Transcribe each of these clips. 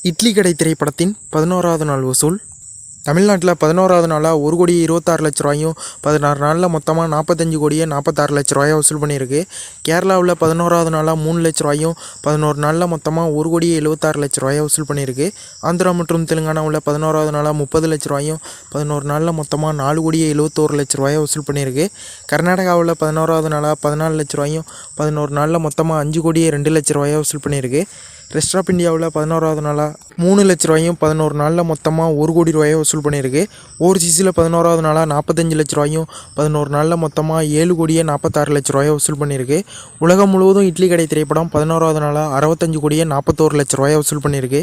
இட்லி கடை திரைப்படத்தின் 11வது நாள் வசூல். தமிழ்நாட்டில் 11வது நாளாக 1,26,00,000 ரூபாயும் 16 நாளில் மொத்தமாக 45,46,00,000 ரூபாயை வசூல் பண்ணியிருக்கு. கேரளாவில் 11வது நாளாக 3,00,000 ரூபாயும் 11 நாளில் மொத்தமாக 1,76,00,000 ரூபாயை வசூல் பண்ணியிருக்கு. ஆந்திரா மற்றும் தெலுங்கானாவில் 11வது நாளாக 30,00,000 ரூபாயும் 11 நாளில் மொத்தமாக 4,71,00,000 ரூபாயை வசூல் பண்ணியிருக்கு. கர்நாடகாவில் 11வது நாளாக 14,00,000 ரூபாயும் 11 நாளில் மொத்தமாக 5,02,00,000 ரூபாயை வசூல் பண்ணியிருக்கு. ரெஸ்ட் ஆஃப் இந்தியாவில் 11வது நாளாக 3,00,000 ரூபாயும் 11 நாளில் மொத்தமாக 1 கோடி ரூபாயை வசூல் பண்ணியிருக்கு. ஓவர்சீஸில் 11வது நாளாக 45,00,000 ரூபாயும் 11 நாளில் மொத்தமாக 7,46,00,000 ரூபாயை வசூல் பண்ணியிருக்கு. உலகம் முழுவதும் இட்லி கடை திரைப்படம் 11வது நாளாக 65,41,00,000 ரூபாயை வசூல் பண்ணியிருக்கு.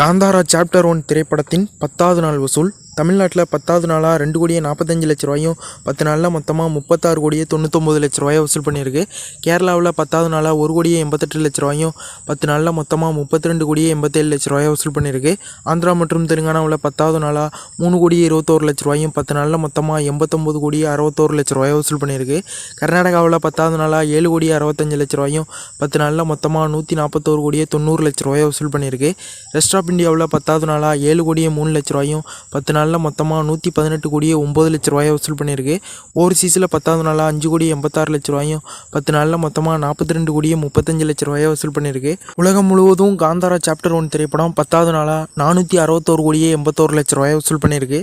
காந்தாரா சாப்டர் 1 திரைப்படத்தின் 10வது நாள் வசூல். தமிழ்நாட்டில் 10வது நாளாக 2,45,00,000 ரூபாயும் 10 நாளில் மொத்தமாக 36,99,00,000 ரூபாயை வசூல் பண்ணியிருக்கு. கேரளாவில் 10வது நாளாக 1,88,00,000 ரூபாயும் 10 நாளில் மொத்தமாக 32,87,00,000 ரூபாயை வசூல் பண்ணியிருக்கு. ஆந்திரா மற்றும் தெலுங்கானாவில் 10வது நாளாக 3,21,00,000 ரூபாயும் 10 நாளில் மொத்தமாக 89,61,00,000 ரூபாயை வசூல் பண்ணியிருக்கு. கர்நாடகாவில் 10வது நாளாக 7,65,00,000 ரூபாயும் 10 நாளில் மொத்தமாக 141,90,00,000 ரூபாயை வசூல் பண்ணியிருக்கு. ரெஸ்ட் ஆஃப் இந்தியாவில் 10வது நாளாக 7,03,00,000 ரூபாயும் 10 நாளில் மொத்தமாக 118,09,00,000 ரூபாயை வசூல் பண்ணியிருக்கு. ஓவர்சீஸில் 10வது நாளாக 5,86,00,000 ரூபாயும் 10 நாளில் மொத்தமாக 42,35,00,000 ரூபாயை வசூல் பண்ணியிருக்கு. உலகம் முழுவதும் காந்தாரா சாப்டர் 1 திரைப்படம் 10வது நாளாக 461,81,00,000 ரூபாயை வசூல் பண்ணியிருக்கு.